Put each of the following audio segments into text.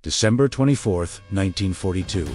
December 24, 1942.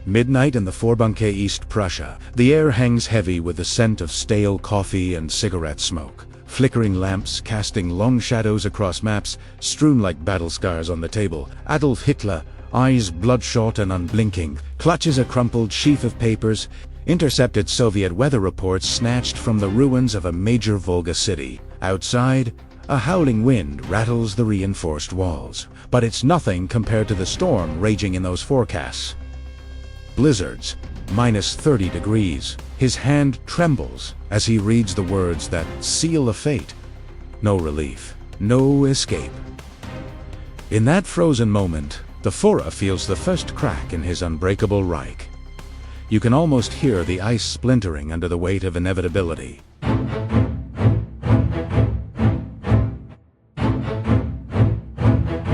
Midnight in the Vorbunke, East Prussia. The air hangs heavy with the scent of stale coffee and cigarette smoke. Flickering lamps casting long shadows across maps, strewn like battle scars on the table. Adolf Hitler, eyes bloodshot and unblinking, clutches a crumpled sheaf of papers. Intercepted Soviet weather reports snatched from the ruins of a major Volga city. Outside, a howling wind rattles the reinforced walls. But it's nothing compared to the storm raging in those forecasts. Blizzards, minus 30 degrees. His hand trembles as he reads the words that seal a fate. No relief, no escape. In that frozen moment, the Führer feels the first crack in his unbreakable Reich. You can almost hear the ice splintering under the weight of inevitability.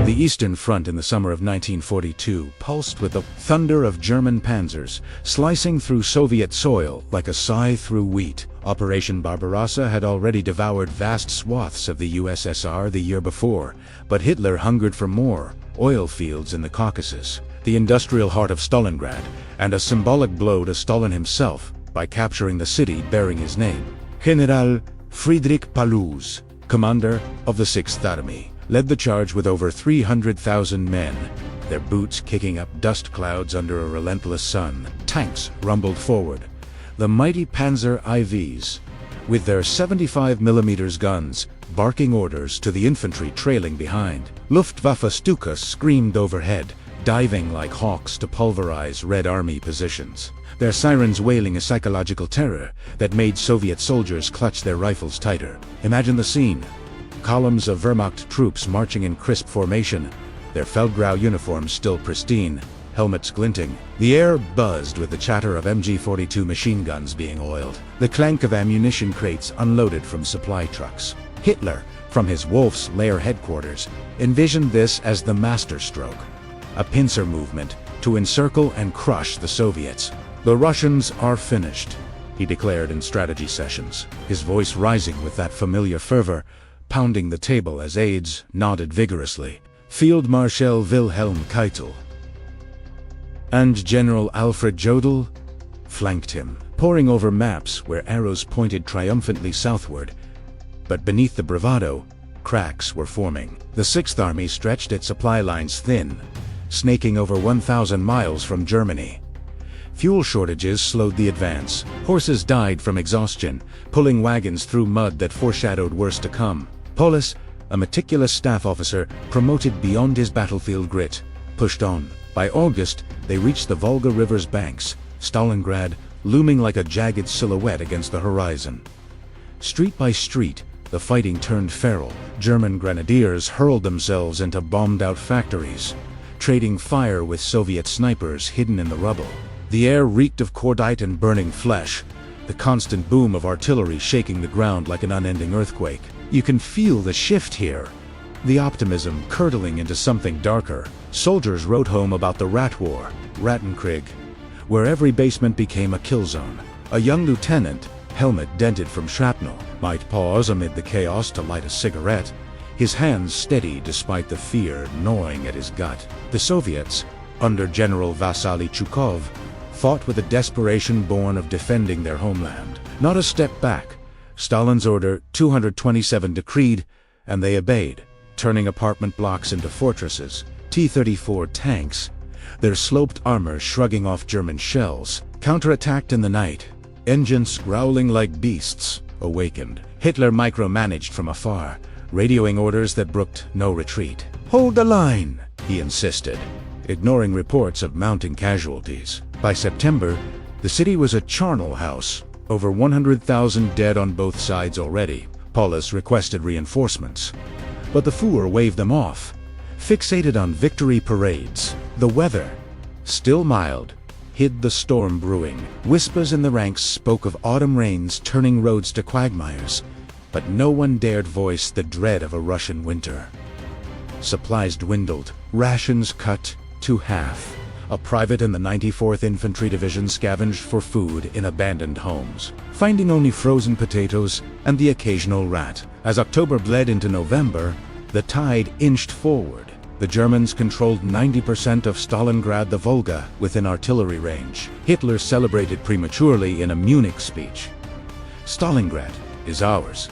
The Eastern Front in the summer of 1942 pulsed with the thunder of German panzers, slicing through Soviet soil like a scythe through wheat. Operation Barbarossa had already devoured vast swaths of the USSR the year before, but Hitler hungered for more: oil fields in the Caucasus, the industrial heart of Stalingrad, and a symbolic blow to Stalin himself by capturing the city bearing his name. General Friedrich Paulus, commander of the 6th Army, led the charge with over 300,000 men, their boots kicking up dust clouds under a relentless sun. Tanks rumbled forward. The mighty Panzer IVs, with their 75mm guns, barking orders to the infantry trailing behind. Luftwaffe Stukas screamed overhead, diving like hawks to pulverize Red Army positions, their sirens wailing a psychological terror that made Soviet soldiers clutch their rifles tighter. Imagine the scene. Columns of Wehrmacht troops marching in crisp formation, their Feldgrau uniforms still pristine, helmets glinting. The air buzzed with the chatter of MG-42 machine guns being oiled, the clank of ammunition crates unloaded from supply trucks. Hitler, from his Wolf's Lair headquarters, envisioned this as the masterstroke, a pincer movement to encircle and crush the Soviets. "The Russians are finished," he declared in strategy sessions, his voice rising with that familiar fervor, pounding the table as aides nodded vigorously. Field Marshal Wilhelm Keitel and General Alfred Jodl flanked him, poring over maps where arrows pointed triumphantly southward. But beneath the bravado, cracks were forming. The 6th Army stretched its supply lines thin, snaking over 1,000 miles from Germany. Fuel shortages slowed the advance. Horses died from exhaustion, pulling wagons through mud that foreshadowed worse to come. Paulus, a meticulous staff officer, promoted beyond his battlefield grit, pushed on. By August, they reached the Volga River's banks, Stalingrad looming like a jagged silhouette against the horizon. Street by street, the fighting turned feral. German grenadiers hurled themselves into bombed-out factories, trading fire with Soviet snipers hidden in the rubble. The air reeked of cordite and burning flesh, the constant boom of artillery shaking the ground like an unending earthquake. You can feel the shift here, the optimism curdling into something darker. Soldiers wrote home about the Rat War, Rattenkrieg, where every basement became a kill zone. A young lieutenant, helmet dented from shrapnel, might pause amid the chaos to light a cigarette, his hands steady despite the fear gnawing at his gut. The Soviets, under General Vasily Chukov, fought with a desperation born of defending their homeland. Not a step back. Stalin's Order 227 decreed, and they obeyed, turning apartment blocks into fortresses. T-34 tanks, their sloped armor shrugging off German shells, counterattacked in the night. Engines growling like beasts awakened. Hitler micromanaged from afar, radioing orders that brooked no retreat. "Hold the line," he insisted, ignoring reports of mounting casualties. By September, the city was a charnel house, over 100,000 dead on both sides already. Paulus requested reinforcements, but the Führer waved them off, fixated on victory parades. The weather, still mild, hid the storm brewing. Whispers in the ranks spoke of autumn rains turning roads to quagmires, but no one dared voice the dread of a Russian winter. Supplies dwindled, rations cut to half. A private in the 94th Infantry Division scavenged for food in abandoned homes, finding only frozen potatoes and the occasional rat. As October bled into November, the tide inched forward. The Germans controlled 90% of Stalingrad, the Volga, within artillery range. Hitler celebrated prematurely in a Munich speech. Stalingrad is ours.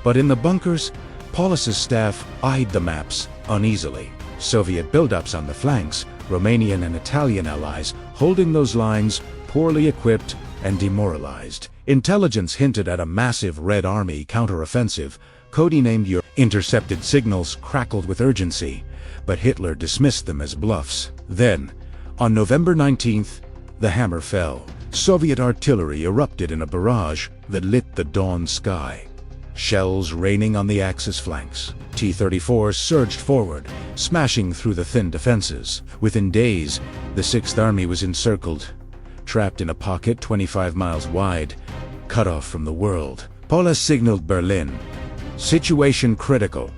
But in the bunkers, Paulus's staff eyed the maps uneasily. Soviet buildups on the flanks, Romanian and Italian allies holding those lines, poorly equipped and demoralized. Intelligence hinted at a massive Red Army counteroffensive, codenamed Your. Intercepted signals crackled with urgency, but Hitler dismissed them as bluffs. Then, on November 19th, the hammer fell. Soviet artillery erupted in a barrage that lit the dawn sky. Shells raining on the Axis flanks. T-34s surged forward, smashing through the thin defenses. Within days, the Sixth Army was encircled, trapped in a pocket 25 miles wide, cut off from the world. Paulus signaled Berlin. Situation critical.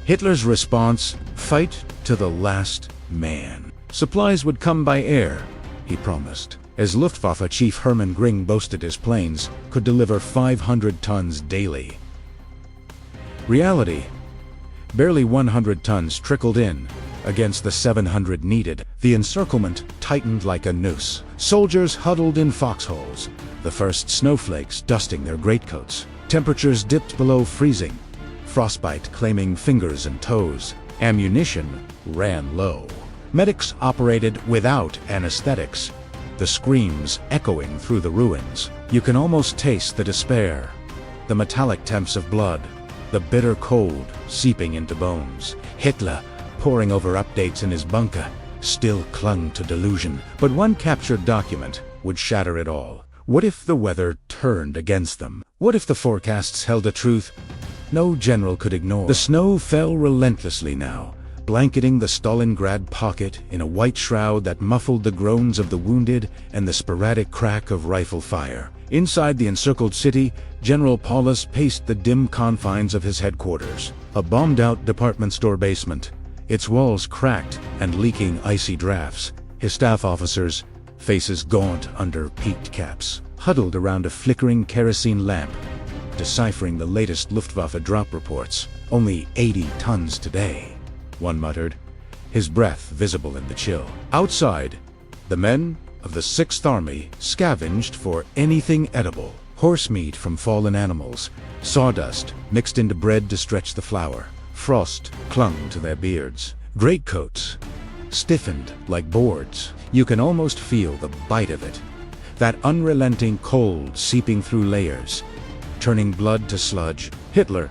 Hitler's response, fight to the last man. Supplies would come by air, he promised, as Luftwaffe Chief Hermann Göring boasted his planes could deliver 500 tons daily. Reality, barely 100 tons trickled in against the 700 needed. The encirclement tightened like a noose. Soldiers huddled in foxholes, the first snowflakes dusting their greatcoats. Temperatures dipped below freezing, frostbite claiming fingers and toes. Ammunition ran low. Medics operated without anesthetics, the screams echoing through the ruins. You can almost taste the despair, the metallic temps of blood, the bitter cold seeping into bones. Hitler, poring over updates in his bunker, still clung to delusion. But one captured document would shatter it all. What if the weather turned against them? What if the forecasts held a truth no general could ignore? The snow fell relentlessly now, blanketing the Stalingrad pocket in a white shroud that muffled the groans of the wounded and the sporadic crack of rifle fire. Inside the encircled city, General Paulus paced the dim confines of his headquarters, a bombed-out department store basement, its walls cracked and leaking icy drafts. His staff officers, faces gaunt under peaked caps, huddled around a flickering kerosene lamp, deciphering the latest Luftwaffe drop reports. Only 80 tons today, one muttered, his breath visible in the chill. Outside, the men of the Sixth Army scavenged for anything edible. Horse meat from fallen animals, sawdust mixed into bread to stretch the flour. Frost clung to their beards. Greatcoats stiffened like boards. You can almost feel the bite of it, that unrelenting cold seeping through layers, turning blood to sludge. Hitler,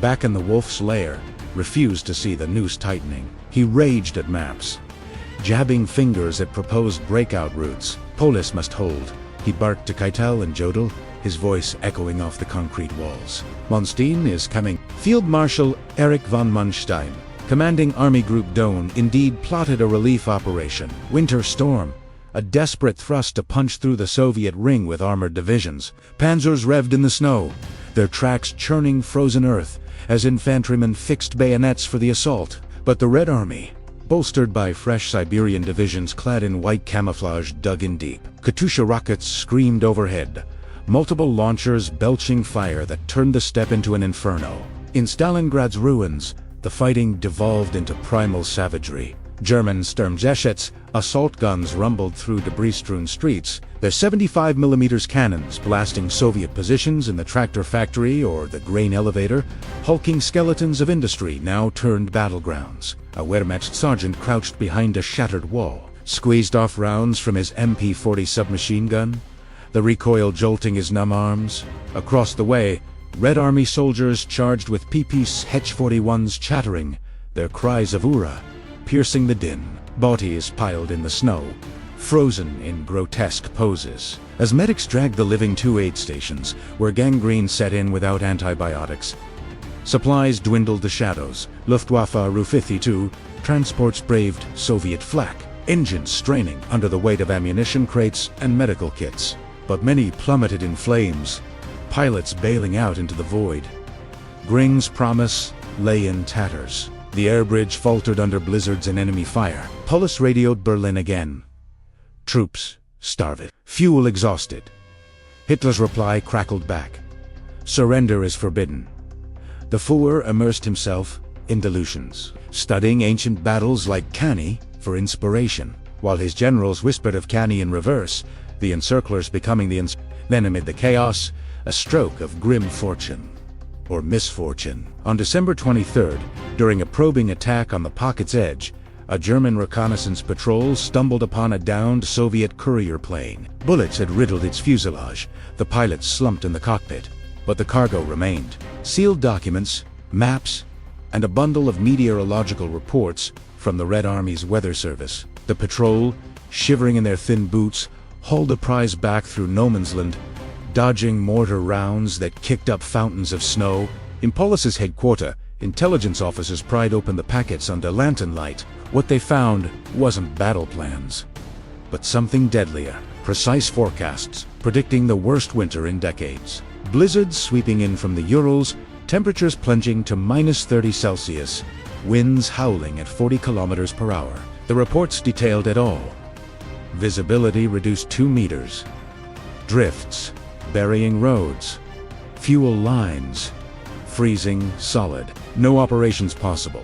back in the wolf's lair, refused to see the noose tightening. He raged at maps, jabbing fingers at proposed breakout routes. Paulus must hold, he barked to Keitel and Jodl, his voice echoing off the concrete walls. Monstein is coming. Field Marshal Erich von Manstein, commanding Army Group Doan, indeed plotted a relief operation. Winter Storm, a desperate thrust to punch through the Soviet ring with armored divisions. Panzers revved in the snow, their tracks churning frozen earth as infantrymen fixed bayonets for the assault. But the Red Army, bolstered by fresh Siberian divisions clad in white camouflage, dug in deep. Katyusha rockets screamed overhead, multiple launchers belching fire that turned the steppe into an inferno. In Stalingrad's ruins, the fighting devolved into primal savagery. German Sturmgeschütz assault guns rumbled through debris-strewn streets, their 75mm cannons blasting Soviet positions in the tractor factory or the grain elevator. Hulking skeletons of industry now turned battlegrounds. A Wehrmacht sergeant crouched behind a shattered wall, squeezed off rounds from his MP-40 submachine gun, the recoil jolting his numb arms. Across the way, Red Army soldiers charged with PP H-41s chattering, their cries of "Ura" piercing the din. Bodies piled in the snow, frozen in grotesque poses. As medics dragged the living to aid stations, where gangrene set in without antibiotics, supplies dwindled to shadows. Luftwaffe Ru-52 transports braved Soviet flak, engines straining under the weight of ammunition crates and medical kits. But many plummeted in flames, pilots bailing out into the void. Göring's promise lay in tatters. The air bridge faltered under blizzards and enemy fire. Paulus radioed Berlin again. Troops starved. Fuel exhausted. Hitler's reply crackled back. Surrender is forbidden. The Fuhrer immersed himself in dilutions, studying ancient battles like Cannae for inspiration. While his generals whispered of Cannae in reverse, the encirclers becoming the then amid the chaos, a stroke of grim fortune. Or misfortune. On December 23rd, during a probing attack on the pocket's edge, a German reconnaissance patrol stumbled upon a downed Soviet courier plane. Bullets had riddled its fuselage. The pilots slumped in the cockpit, but the cargo remained. Sealed documents, maps, and a bundle of meteorological reports from the Red Army's weather service. The patrol, shivering in their thin boots, hauled the prize back through no man's land, dodging mortar rounds that kicked up fountains of snow. In Paulus's headquarters, intelligence officers pried open the packets under lantern light. What they found wasn't battle plans, but something deadlier. Precise forecasts predicting the worst winter in decades. Blizzards sweeping in from the Urals, temperatures plunging to -30°C, winds howling at 40 kilometers per hour. The reports detailed it all. Visibility reduced 2 meters. Drifts, burying roads, fuel lines, freezing solid. No operations possible.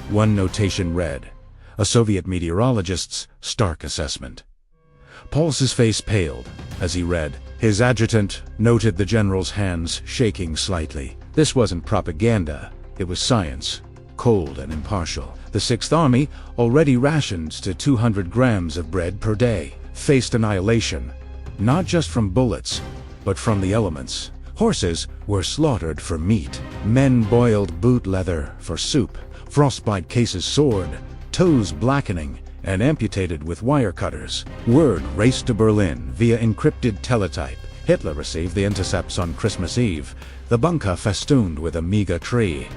One notation read, a Soviet meteorologist's stark assessment. Paulus's face paled as he read. His adjutant noted the general's hands shaking slightly. This wasn't propaganda, it was science, cold and impartial. The Sixth Army, already rationed to 200 grams of bread per day, faced annihilation, not just from bullets, but from the elements. Horses were slaughtered for meat, men boiled boot leather for soup, frostbite cases soared, toes blackening and amputated with wire cutters. Word raced to Berlin via encrypted teletype. Hitler received the intercepts on Christmas Eve, the bunker festooned with a meager tree,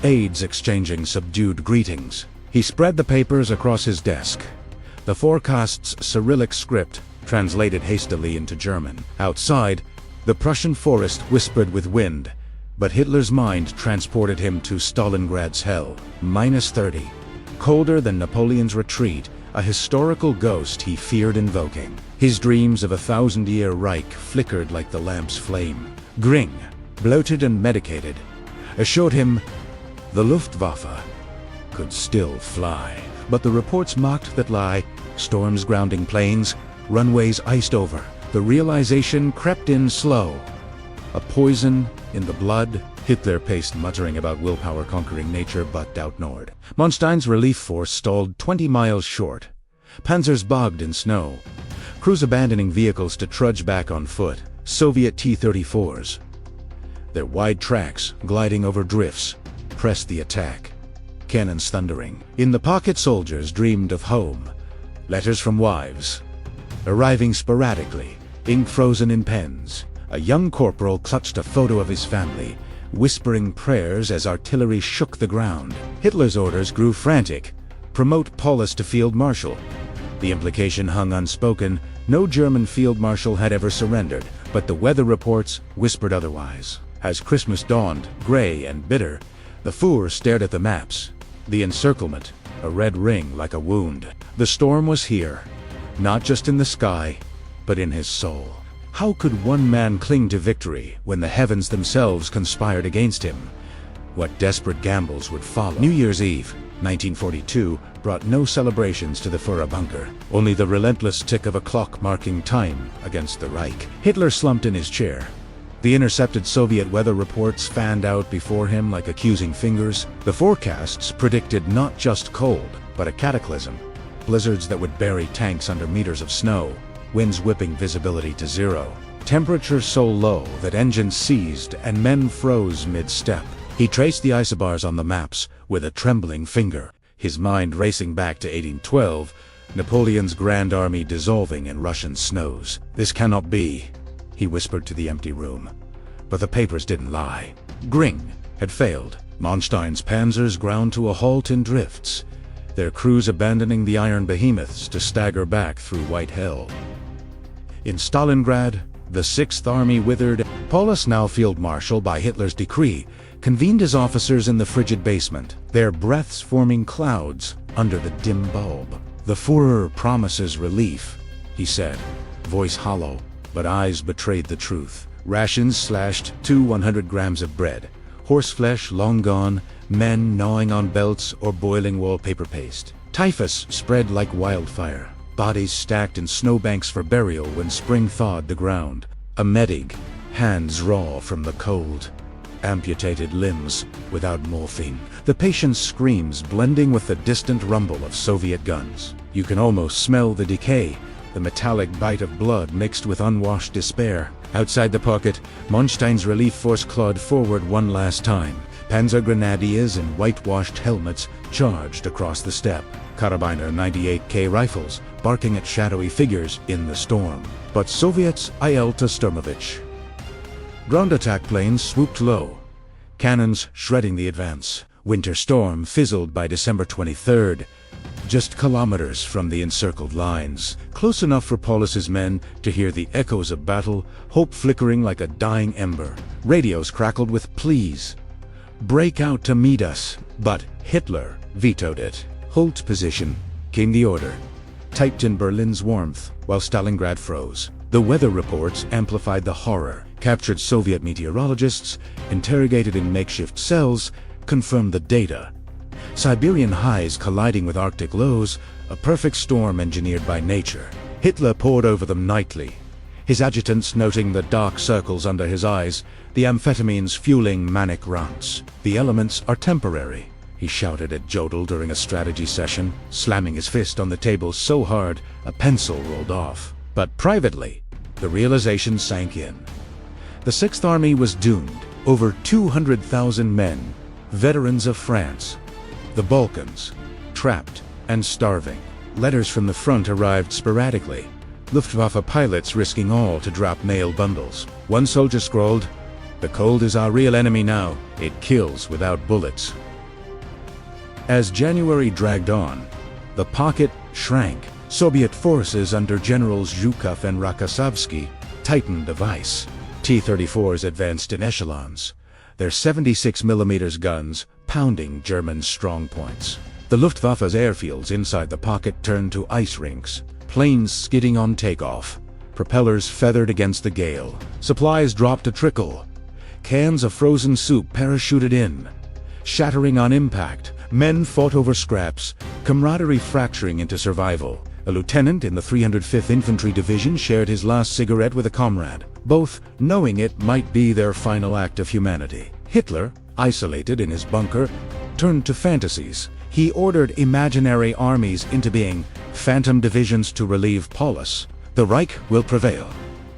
aides exchanging subdued greetings. He spread the papers across his desk. The forecast's Cyrillic script translated hastily into German. Outside, the Prussian forest whispered with wind, but Hitler's mind transported him to Stalingrad's hell. -30. Colder than Napoleon's retreat, a historical ghost he feared invoking. His dreams of a 1,000-year Reich flickered like the lamp's flame. Gring, bloated and medicated, assured him the Luftwaffe could still fly. But the reports mocked that lie. Storms grounding planes, runways iced over. The realization crept in slow. A poison in the blood. Hitler paced, muttering about willpower conquering nature, but outignored. Manstein's relief force stalled 20 miles short. Panzers bogged in snow. Crews abandoning vehicles to trudge back on foot. Soviet T-34s, their wide tracks gliding over drifts, pressed the attack. Cannons thundering. In the pocket, soldiers dreamed of home. Letters from wives, arriving sporadically, ink frozen in pens. A young corporal clutched a photo of his family, whispering prayers as artillery shook the ground. Hitler's orders grew frantic. Promote Paulus to field marshal. The implication hung unspoken. No German field marshal had ever surrendered, but the weather reports whispered otherwise. As Christmas dawned, gray and bitter, the Fuhrer stared at the maps. The encirclement, a red ring like a wound. The storm was here, not just in the sky, but in his soul. How could one man cling to victory when the heavens themselves conspired against him? What desperate gambles would follow? New Year's Eve, 1942, brought no celebrations to the Fuhrer bunker, only the relentless tick of a clock marking time against the Reich. Hitler slumped in his chair. The intercepted Soviet weather reports fanned out before him like accusing fingers. The forecasts predicted not just cold, but a cataclysm. Blizzards that would bury tanks under meters of snow. Winds whipping visibility to zero. Temperatures so low that engines seized and men froze mid-step. He traced the isobars on the maps with a trembling finger, his mind racing back to 1812, Napoleon's Grand Army dissolving in Russian snows. This cannot be, he whispered to the empty room. But the papers didn't lie. Gring had failed. Manstein's panzers ground to a halt in drifts, their crews abandoning the iron behemoths to stagger back through white hell. In Stalingrad, the Sixth Army withered. Paulus, now field marshal by Hitler's decree, convened his officers in the frigid basement, their breaths forming clouds under the dim bulb. The Führer promises relief, he said, voice hollow, but eyes betrayed the truth. Rations slashed to 100 grams of bread. Horseflesh long gone, men gnawing on belts or boiling wallpaper paste. Typhus spread like wildfire, bodies stacked in snowbanks for burial when spring thawed the ground. A medic, hands raw from the cold. Amputated limbs without morphine. The patient's screams blending with the distant rumble of Soviet guns. You can almost smell the decay, the metallic bite of blood mixed with unwashed despair. Outside the pocket, Monstein's relief force clawed forward one last time. Panzer grenadiers in whitewashed helmets charged across the steppe. Karabiner 98K rifles barking at shadowy figures in the storm. But Soviets ayel to Sturmovich. Ground attack planes swooped low, cannons shredding the advance. Winter storm fizzled by December 23rd, just kilometers from the encircled lines. Close enough for Paulus's men to hear the echoes of battle, hope flickering like a dying ember. Radios crackled with pleas. Break out to meet us. But Hitler vetoed it. Hold position, came the order, typed in Berlin's warmth while Stalingrad froze. The weather reports amplified the horror. Captured Soviet meteorologists, interrogated in makeshift cells, confirmed the data. Siberian highs colliding with Arctic lows, a perfect storm engineered by nature. Hitler pored over them nightly, his adjutants noting the dark circles under his eyes, the amphetamines fueling manic rounds. The elements are temporary, he shouted at Jodl during a strategy session, slamming his fist on the table so hard a pencil rolled off. But privately, the realization sank in. The Sixth Army was doomed. Over 200,000 men, veterans of France, the Balkans, trapped and starving. Letters from the front arrived sporadically, Luftwaffe pilots risking all to drop mail bundles. One soldier scrawled, "The cold is our real enemy now. It kills without bullets." As January dragged on, the pocket shrank. Soviet forces under Generals Zhukov and Rokossovsky tightened the vise. T-34s advanced in echelons, their 76mm guns pounding German strongpoints. The Luftwaffe's airfields inside the pocket turned to ice rinks, planes skidding on takeoff, propellers feathered against the gale. Supplies dropped a trickle. Cans of frozen soup parachuted in, shattering on impact. Men fought over scraps, camaraderie fracturing into survival. A lieutenant in the 305th Infantry Division shared his last cigarette with a comrade, both knowing it might be their final act of humanity. Hitler, isolated in his bunker, turned to fantasies. He ordered imaginary armies into being, phantom divisions to relieve Paulus. "The Reich will prevail,"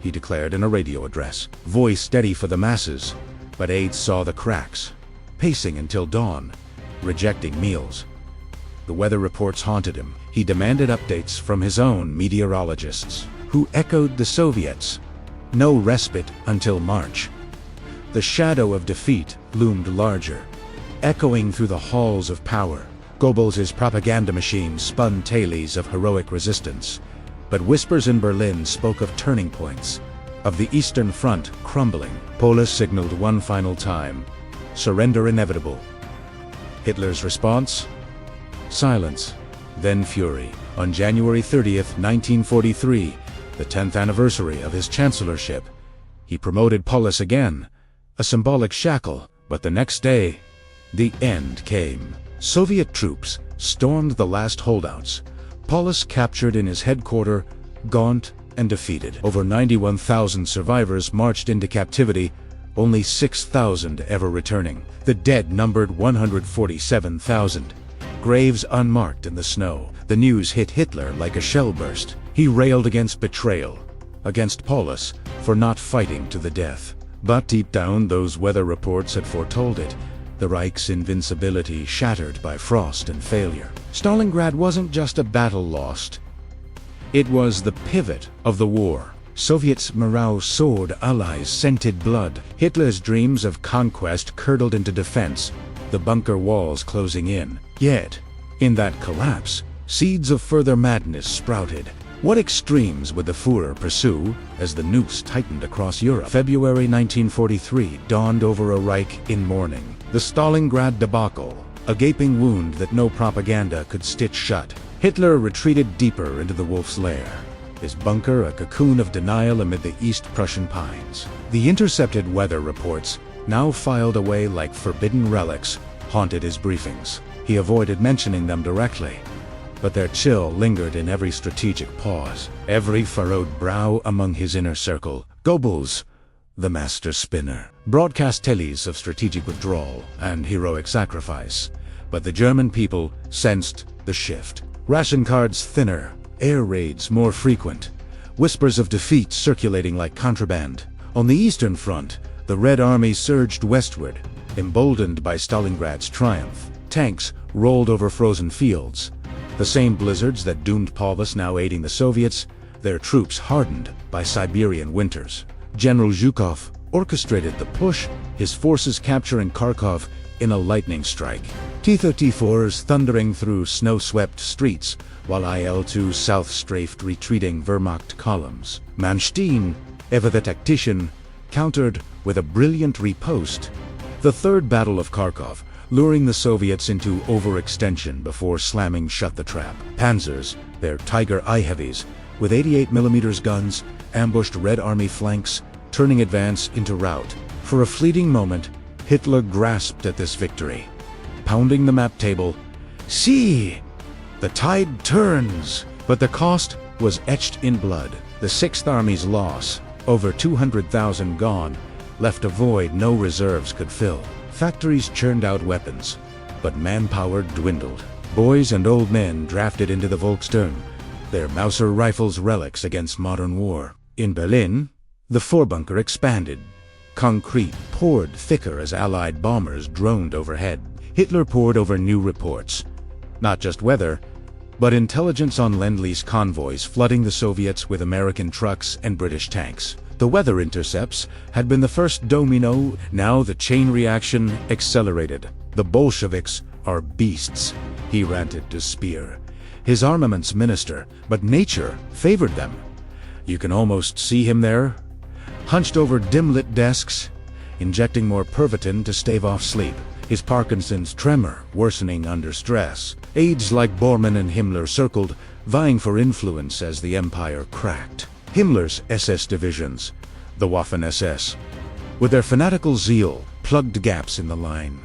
he declared in a radio address, voice steady for the masses, but aides saw the cracks, pacing until dawn, rejecting meals. The weather reports haunted him. He demanded updates from his own meteorologists, who echoed the Soviets. No respite until March. The shadow of defeat loomed larger, echoing through the halls of power. Goebbels' propaganda machine spun tales of heroic resistance, but whispers in Berlin spoke of turning points, of the Eastern Front crumbling. Paulus signaled one final time, surrender inevitable. Hitler's response? Silence, then fury. On January 30th, 1943, the 10th anniversary of his chancellorship, he promoted Paulus again, a symbolic shackle, but the next day, the end came. Soviet troops stormed the last holdouts. Paulus captured in his headquarters, gaunt and defeated. Over 91,000 survivors marched into captivity, only 6,000 ever returning. The dead numbered 147,000. Graves unmarked in the snow. The news hit Hitler like a shell burst. He railed against betrayal, against Paulus for not fighting to the death. But deep down, those weather reports had foretold it. The Reich's invincibility shattered by frost and failure. Stalingrad wasn't just a battle lost. It was the pivot of the war. Soviets' morale soared, allies scented blood. Hitler's dreams of conquest curdled into defense, the bunker walls closing in. Yet, in that collapse, seeds of further madness sprouted. What extremes would the Führer pursue as the noose tightened across Europe? February 1943 dawned over a Reich in mourning. The Stalingrad debacle, a gaping wound that no propaganda could stitch shut. Hitler retreated deeper into the wolf's lair, his bunker a cocoon of denial amid the East Prussian pines. The intercepted weather reports now filed away like forbidden relics, haunted his briefings. He avoided mentioning them directly, but their chill lingered in every strategic pause, every furrowed brow among his inner circle. Goebbels, the master spinner, broadcast tales of strategic withdrawal and heroic sacrifice, but the German people sensed the shift. Ration cards thinner, air raids more frequent, whispers of defeat circulating like contraband. On the Eastern Front, the Red Army surged westward, emboldened by Stalingrad's triumph. Tanks rolled over frozen fields. The same blizzards that doomed Paulus now aiding the Soviets, their troops hardened by Siberian winters. General Zhukov orchestrated the push, his forces capturing Kharkov in a lightning strike. T-34s thundering through snow-swept streets, while IL-2 south strafed retreating Wehrmacht columns. Manstein, ever the tactician, countered with a brilliant riposte. The Third Battle of Kharkov, luring the Soviets into overextension before slamming shut the trap. Panzers, their Tiger I-heavies, with 88mm guns, ambushed Red Army flanks, turning advance into rout. For a fleeting moment, Hitler grasped at this victory. Pounding the map table, "See! The tide turns!" But the cost was etched in blood. The Sixth Army's loss, over 200,000 gone, left a void no reserves could fill. Factories churned out weapons, but manpower dwindled. Boys and old men drafted into the Volkssturm, their Mauser rifles relics against modern war. In Berlin, the Vorbunker expanded. Concrete poured thicker as Allied bombers droned overhead. Hitler pored over new reports. Not just weather, but intelligence on Lend-Lease convoys flooding the Soviets with American trucks and British tanks. The weather intercepts had been the first domino, now the chain reaction accelerated. "The Bolsheviks are beasts," he ranted to Speer, his armaments minister, but nature favored them. You can almost see him there, hunched over dim-lit desks, injecting more Pervitin to stave off sleep, his Parkinson's tremor worsening under stress. Aides like Bormann and Himmler circled, vying for influence as the empire cracked. Himmler's SS divisions, the Waffen-SS, with their fanatical zeal, plugged gaps in the line.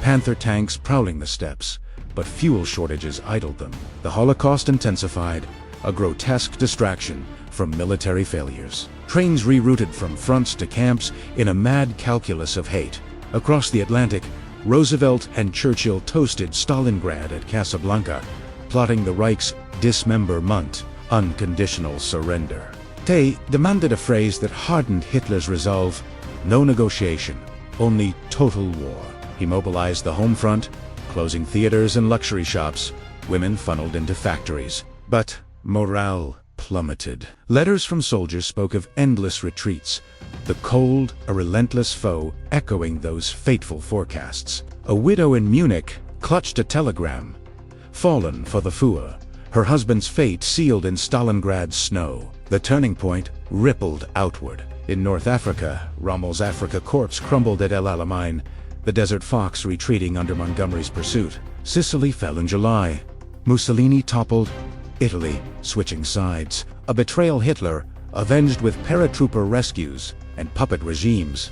Panther tanks prowling the steppes, but fuel shortages idled them. The Holocaust intensified, a grotesque distraction from military failures. Trains rerouted from fronts to camps in a mad calculus of hate. Across the Atlantic, Roosevelt and Churchill toasted Stalingrad at Casablanca, plotting the Reich's dismemberment, unconditional surrender. Tay demanded a phrase that hardened Hitler's resolve: no negotiation, only total war. He mobilized the home front, closing theaters and luxury shops, women funneled into factories. But morale plummeted. Letters from soldiers spoke of endless retreats, the cold, a relentless foe echoing those fateful forecasts. A widow in Munich clutched a telegram. Fallen for the Fuhrer, her husband's fate sealed in Stalingrad's snow. The turning point rippled outward. In North Africa, Rommel's Afrika Korps crumbled at El Alamein, the Desert Fox retreating under Montgomery's pursuit. Sicily fell in July. Mussolini toppled. Italy switching sides. A betrayal Hitler avenged with paratrooper rescues and puppet regimes.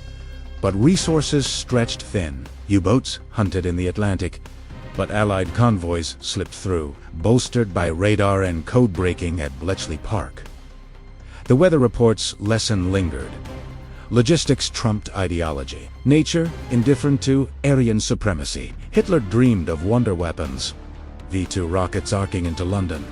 But resources stretched thin. U-boats hunted in the Atlantic, but Allied convoys slipped through, bolstered by radar and code-breaking at Bletchley Park. The weather report's lesson lingered. Logistics trumped ideology. Nature indifferent to Aryan supremacy. Hitler dreamed of wonder weapons. V-2 rockets arcing into London.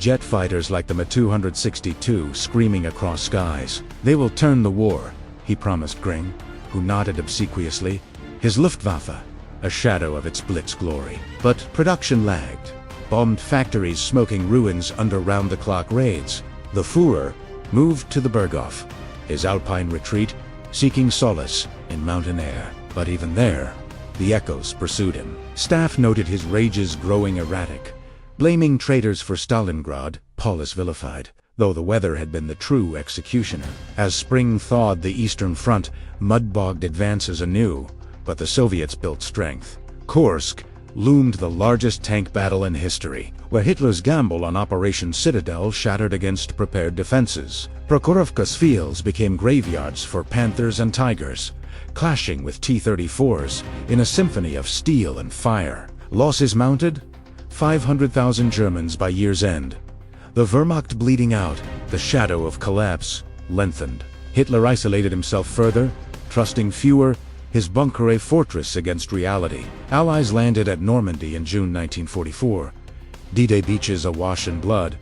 Jet fighters like the Ma-262 screaming across skies. They will turn the war, he promised Gring, who nodded obsequiously. His Luftwaffe, a shadow of its Blitz glory. But production lagged. Bombed factories smoking ruins under round-the-clock raids. The Führer moved to the Berghof, his Alpine retreat, seeking solace in mountain air. But even there, the echoes pursued him. Staff noted his rages growing erratic. Blaming traitors for Stalingrad, Paulus vilified, though the weather had been the true executioner. As spring thawed the Eastern Front, mud-bogged advances anew, but the Soviets built strength. Kursk loomed the largest tank battle in history, where Hitler's gamble on Operation Citadel shattered against prepared defenses. Prokhorovka's fields became graveyards for panthers and tigers. clashing with T-34s in a symphony of steel and fire. Losses mounted? 500,000 Germans by year's end. The Wehrmacht bleeding out, the shadow of collapse lengthened. Hitler isolated himself further, trusting fewer, his bunker a fortress against reality. Allies landed at Normandy in June 1944. D-Day beaches awash in blood,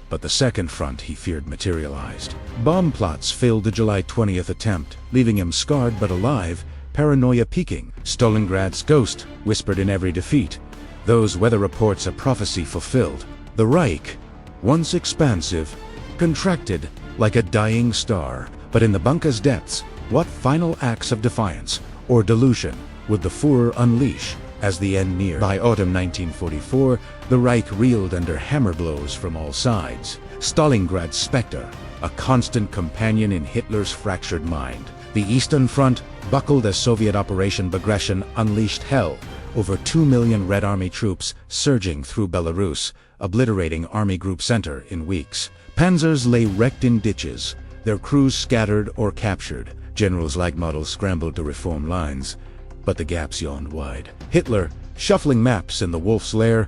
but the second front he feared materialized. Bomb plots failed the July 20th attempt, leaving him scarred but alive, paranoia peaking. Stalingrad's ghost whispered in every defeat. Those weather reports a prophecy fulfilled. The Reich, once expansive, contracted like a dying star. But in the bunker's depths, what final acts of defiance or delusion would the Führer unleash as the end neared? By autumn 1944, the Reich reeled under hammer blows from all sides. Stalingrad's specter, a constant companion in Hitler's fractured mind. The Eastern Front buckled as Soviet Operation Bagration unleashed hell, over 2 million Red Army troops surging through Belarus, obliterating Army Group Center in weeks. Panzers lay wrecked in ditches, their crews scattered or captured. Generals like models scrambled to reform lines, but the gaps yawned wide. Hitler, shuffling maps in the Wolf's Lair,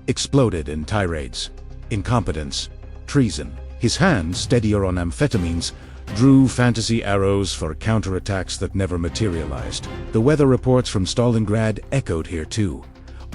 exploded in tirades. Incompetence, treason. His hands, steadier on amphetamines, drew fantasy arrows for counterattacks that never materialized. The weather reports from Stalingrad echoed here too.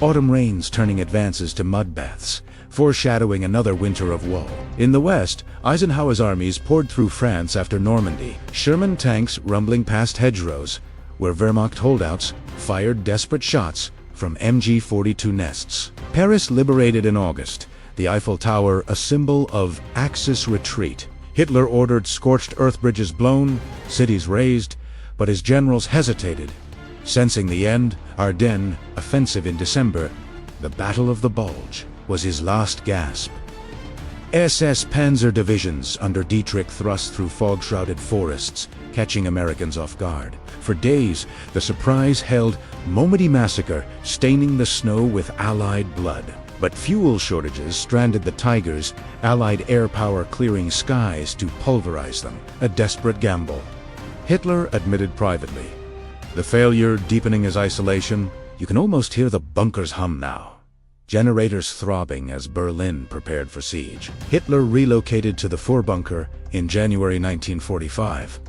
Autumn rains turning advances to mud baths, foreshadowing another winter of woe. In the west, Eisenhower's armies poured through France after Normandy, Sherman tanks rumbling past hedgerows, where Wehrmacht holdouts fired desperate shots from MG-42 nests. Paris liberated in August, the Eiffel Tower a symbol of Axis retreat. Hitler ordered scorched earth bridges blown, cities razed, but his generals hesitated. Sensing the end, Ardennes, offensive in December, the Battle of the Bulge, was his last gasp. SS Panzer divisions under Dietrich thrust through fog-shrouded forests, catching Americans off guard. For days, the surprise held Montmedy massacre, staining the snow with Allied blood. But fuel shortages stranded the Tigers, Allied air power clearing skies to pulverize them. A desperate gamble. Hitler admitted privately. The failure deepening his isolation. You can almost hear the bunkers hum now. Generators throbbing as Berlin prepared for siege. Hitler relocated to the Vorbunker in January 1945.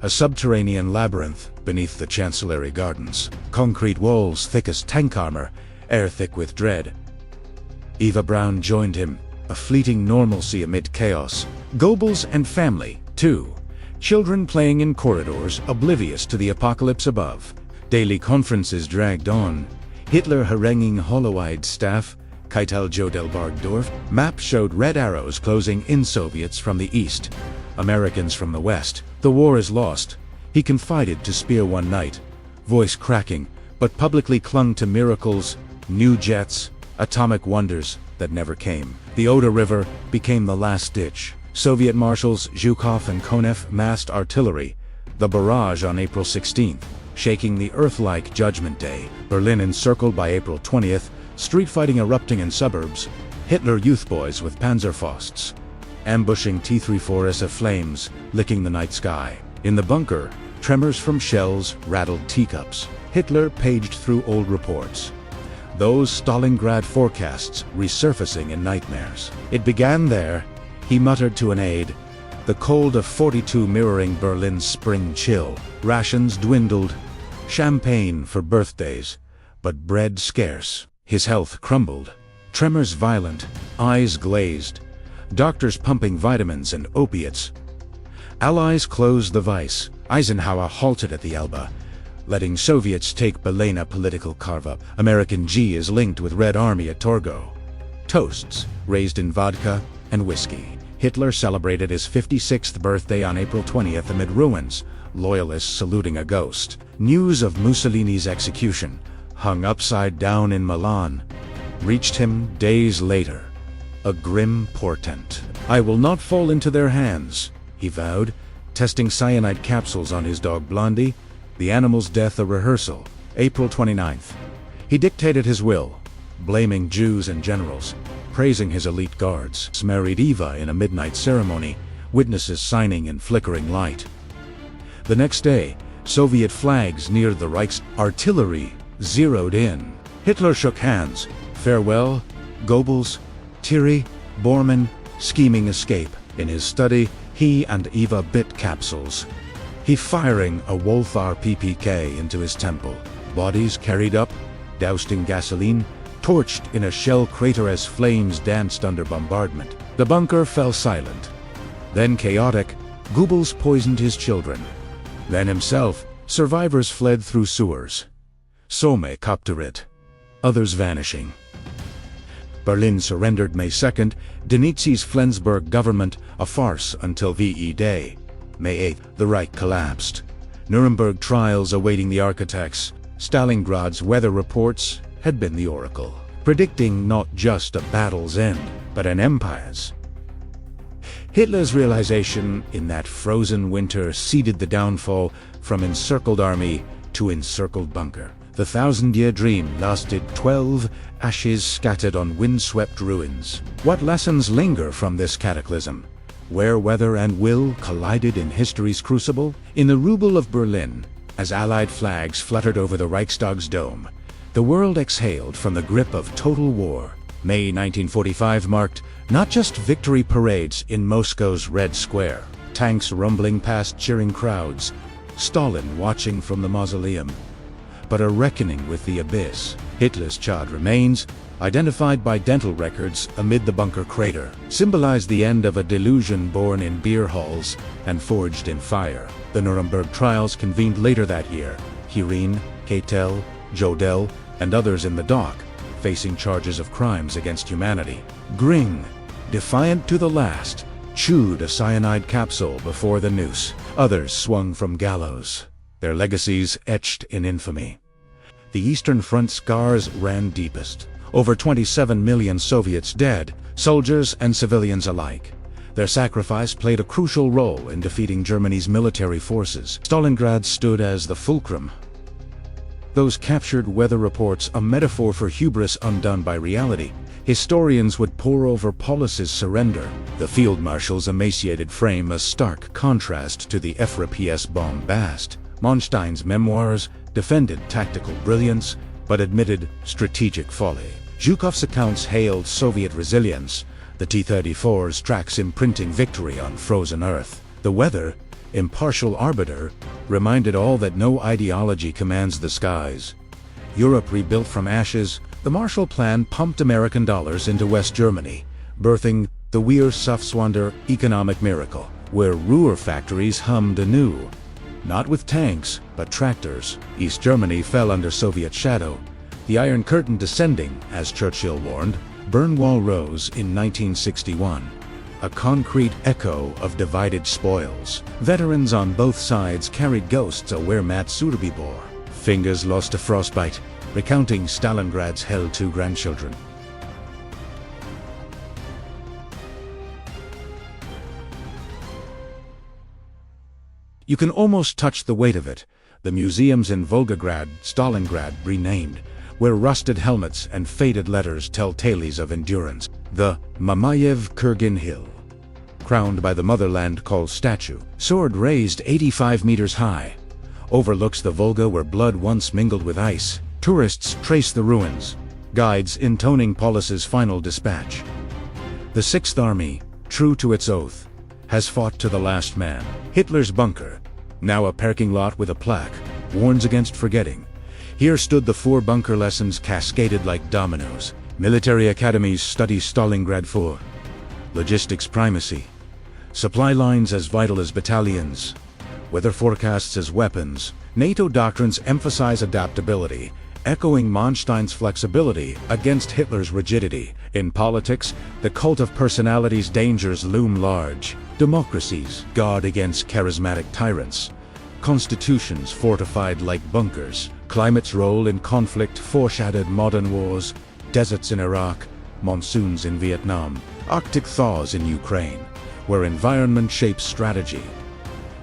A subterranean labyrinth beneath the Chancellery Gardens. Concrete walls thick as tank armor, air thick with dread. Eva Braun joined him, a fleeting normalcy amid chaos. Goebbels and family, too. Children playing in corridors, oblivious to the apocalypse above. Daily conferences dragged on. Hitler haranguing hollow-eyed staff, Keitel Joe Delbarg-Dorf. Maps showed red arrows closing in Soviets from the east, Americans from the west. The war is lost, he confided to Speer one night, voice cracking, but publicly clung to miracles, new jets, atomic wonders that never came. The Oder River became the last ditch. Soviet marshals Zhukov and Konev massed artillery, the barrage on April 16th, shaking the Earth-like Judgment Day. Berlin encircled by April 20th, street fighting erupting in suburbs, Hitler youth boys with Panzerfausts, ambushing T-34s of flames, licking the night sky. In the bunker, tremors from shells rattled teacups. Hitler paged through old reports. Those Stalingrad forecasts resurfacing in nightmares. It began there, he muttered to an aide, the cold of 42 mirroring Berlin's spring chill. Rations dwindled, champagne for birthdays, but bread scarce. His health crumbled, tremors violent, eyes glazed, doctors pumping vitamins and opiates. Allies closed the vice. Eisenhower halted at the Elbe, letting Soviets take Belena political carve-up. American G is linked with Red Army at Torgau. Toasts, raised in vodka and whiskey. Hitler celebrated his 56th birthday on April 20th amid ruins, loyalists saluting a ghost. News of Mussolini's execution, hung upside down in Milan, reached him days later. A grim portent. I will not fall into their hands, he vowed, testing cyanide capsules on his dog Blondie, the animal's death a rehearsal. April 29th. He dictated his will, blaming Jews and generals, praising his elite guards. Married Eva in a midnight ceremony, witnesses signing in flickering light. The next day, Soviet flags neared the Reich's artillery zeroed in. Hitler shook hands. Farewell, Goebbels, Thierry, Bormann, scheming escape. In his study, he and Eva bit capsules. He firing a Wolfar PPK into his temple. Bodies carried up, doused in gasoline, torched in a shell crater as flames danced under bombardment. The bunker fell silent. Then chaotic, Goebbels poisoned his children. Then himself, survivors fled through sewers. Some captured it, others vanishing. Berlin surrendered May 2nd, Donitz's Flensburg government a farce until VE Day. May 8th, the Reich collapsed. Nuremberg trials awaiting the architects. Stalingrad's weather reports had been the oracle, predicting not just a battle's end, but an empire's. Hitler's realization in that frozen winter seeded the downfall from encircled army to encircled bunker. The thousand-year dream lasted 12, ashes scattered on windswept ruins. What lessons linger from this cataclysm? Where weather and will collided in history's crucible? In the Rubel of Berlin, as Allied flags fluttered over the Reichstag's dome, the world exhaled from the grip of total war. May 1945 marked not just victory parades in Moscow's Red Square, tanks rumbling past cheering crowds, Stalin watching from the mausoleum, but a reckoning with the abyss. Hitler's charred remains, identified by dental records amid the bunker crater, symbolized the end of a delusion born in beer halls and forged in fire. The Nuremberg trials convened later that year. Heeren, Keitel, Jodl, and others in the dock, facing charges of crimes against humanity. Gring, defiant to the last, chewed a cyanide capsule before the noose. Others swung from gallows, their legacies etched in infamy. The Eastern Front scars ran deepest. Over 27 million Soviets dead, soldiers and civilians alike. Their sacrifice played a crucial role in defeating Germany's military forces. Stalingrad stood as the fulcrum. Those captured weather reports a metaphor for hubris undone by reality. Historians would pore over Paulus's surrender. The field marshal's emaciated frame a stark contrast to the Ephra-PS bombast. Manstein's memoirs defended tactical brilliance, but admitted strategic folly. Zhukov's accounts hailed Soviet resilience, the T-34's tracks imprinting victory on frozen earth. The weather, impartial arbiter, reminded all that no ideology commands the skies. Europe rebuilt from ashes, the Marshall Plan pumped American dollars into West Germany, birthing the Wehr-Safswander economic miracle, where Ruhr factories hummed anew. Not with tanks, but tractors. East Germany fell under Soviet shadow. The Iron Curtain descending, as Churchill warned, Berlin Wall rose in 1961. A concrete echo of divided spoils. Veterans on both sides carried ghosts of where Matt Surby bore. Fingers lost to frostbite, recounting Stalingrad's held two grandchildren. You can almost touch the weight of it. The museums in Volgograd, Stalingrad renamed, where rusted helmets and faded letters tell tales of endurance. The Mamayev Kurgan Hill, crowned by the motherland called statue, sword raised 85 meters high, overlooks the Volga where blood once mingled with ice. Tourists trace the ruins, guides intoning Paulus's final dispatch. The Sixth Army, true to its oath, has fought to the last man. Hitler's bunker, now a parking lot with a plaque, warns against forgetting. Here stood the 4 bunker lessons cascaded like dominoes. Military academies study Stalingrad for logistics primacy, supply lines as vital as battalions, weather forecasts as weapons. NATO doctrines emphasize adaptability, echoing Manstein's flexibility against Hitler's rigidity. In politics, the cult of personality's dangers loom large. Democracies guard against charismatic tyrants. Constitutions fortified like bunkers. Climate's role in conflict foreshadowed modern wars. Deserts in Iraq, monsoons in Vietnam, Arctic thaws in Ukraine, where environment shapes strategy.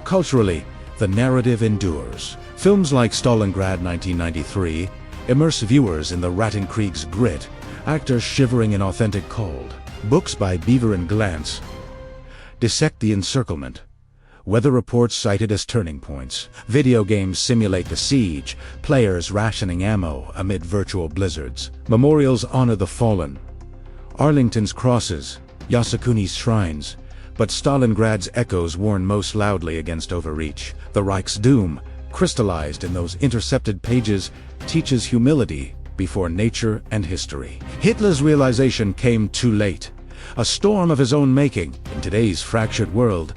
Culturally, the narrative endures. Films like Stalingrad 1993 immerse viewers in the Rattenkrieg's grit, actors shivering in authentic cold. Books by Beaver and Glantz dissect the encirclement, Weather reports cited as turning points. Video games simulate the siege, players rationing ammo amid virtual blizzards. Memorials honor the fallen. Arlington's crosses, Yasukuni's shrines. But Stalingrad's echoes warn most loudly against overreach. The Reich's doom, crystallized in those intercepted pages, teaches humility before nature and history. Hitler's realization came too late. A storm of his own making in today's fractured world,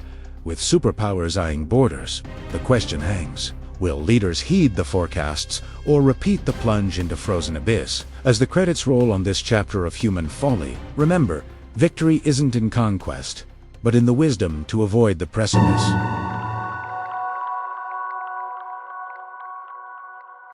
with superpowers eyeing borders. The question hangs. Will leaders heed the forecasts or repeat the plunge into frozen abyss? As the credits roll on this chapter of human folly, remember, victory isn't in conquest, but in the wisdom to avoid the precipice.